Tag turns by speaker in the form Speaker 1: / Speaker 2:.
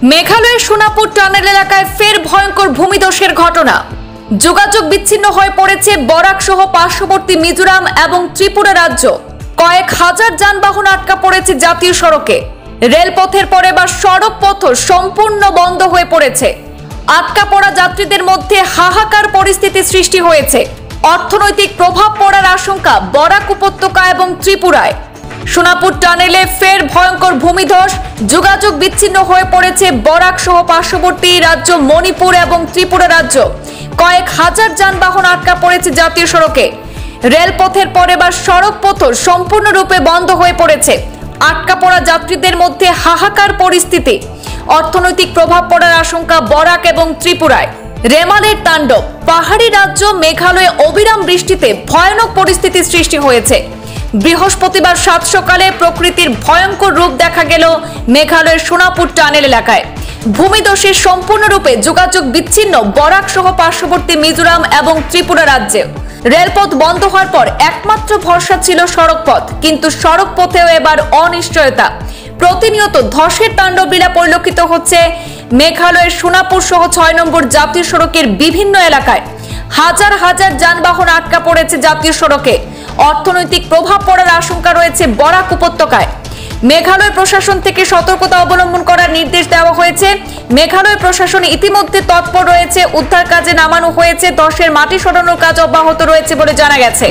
Speaker 1: মেঘালয়ের সোনাপুর টানেল এলাকায় ফের ভয়ঙ্কর ভূমিধসের ঘটনা। যোগাযোগ বিচ্ছিন্ন হয়ে পড়েছে বরাক সহ পার্শ্ববর্তী মিজোরাম এবং ত্রিপুরা রাজ্য। কয়েক হাজার যানবাহন আটকা পড়েছে জাতীয় সড়কে। রেলপথের পর এবার সড়ক পথ সম্পূর্ণ বন্ধ হয়ে পড়েছে। আটকা পড়া যাত্রীদের মধ্যে হাহাকার পরিস্থিতি সৃষ্টি হয়েছে। অর্থনৈতিক প্রভাব পড়ার আশঙ্কা বরাক উপত্যকা এবং ত্রিপুরায়। সোনাপুর টানেলে ফের ভয়ঙ্কর ভূমিধস। যোগাযোগ বিচ্ছিন্ন হয়ে পড়েছে বরাক সহ পার্শ্ববর্তী রাজ্য মণিপুর এবং ত্রিপুরা রাজ্য। কয়েক হাজার যানবাহন আটকা পড়েছে জাতীয় সড়কে। রেলপথের পর এবার সড়ক পথ সম্পূর্ণরূপে বন্ধ হয়ে পড়েছে। আটকা পড়া যাত্রীদের মধ্যে হাহাকার পরিস্থিতি। অর্থনৈতিক প্রভাব পড়ার আশঙ্কা বরাক এবং ত্রিপুরায়। রেমালের তাণ্ডব। পাহাড়ি রাজ্য মেঘালয়ে অবিরাম বৃষ্টিতে ভয়ানক পরিস্থিতির সৃষ্টি হয়েছে। বৃহস্পতিবার সাত সকালে প্রকৃতির ভয়ঙ্কর রূপ দেখা গেল মেঘালয়ের সোনাপুর টানেল এলাকায়। ভূমিধসে সম্পূর্ণরূপে যোগাযোগ বিচ্ছিন্ন বরাক সহ পার্শ্ববর্তী মিজোরাম এবং ত্রিপুরা রাজ্যে। রেলপথ বন্ধ হওয়ার পর একমাত্র ভরসা ছিল সড়ক পথ, কিন্তু সড়ক পথেও এবার অনিশ্চয়তা। প্রতিনিয়ত ধসের তাণ্ডবলীলা পরিলক্ষিত হচ্ছে মেঘালয়ের সোনাপুর সহ ৬ নম্বর জাতীয় সড়কের বিভিন্ন এলাকায়। হাজার হাজার যানবাহন আটকা পড়েছে জাতীয় সড়কে। অর্থনৈতিক প্রভাব পড়ার আশঙ্কা রয়েছে বরাক উপত্যকায়। মেঘালয় প্রশাসন থেকে সতর্কতা অবলম্বন করার নির্দেশ দেওয়া হয়েছে। মেঘালয় প্রশাসন ইতিমধ্যে তৎপর রয়েছে। উদ্ধার কাজে নামানো হয়েছে। ধসের মাটি সরানোর কাজ অব্যাহত রয়েছে বলে জানা গেছে।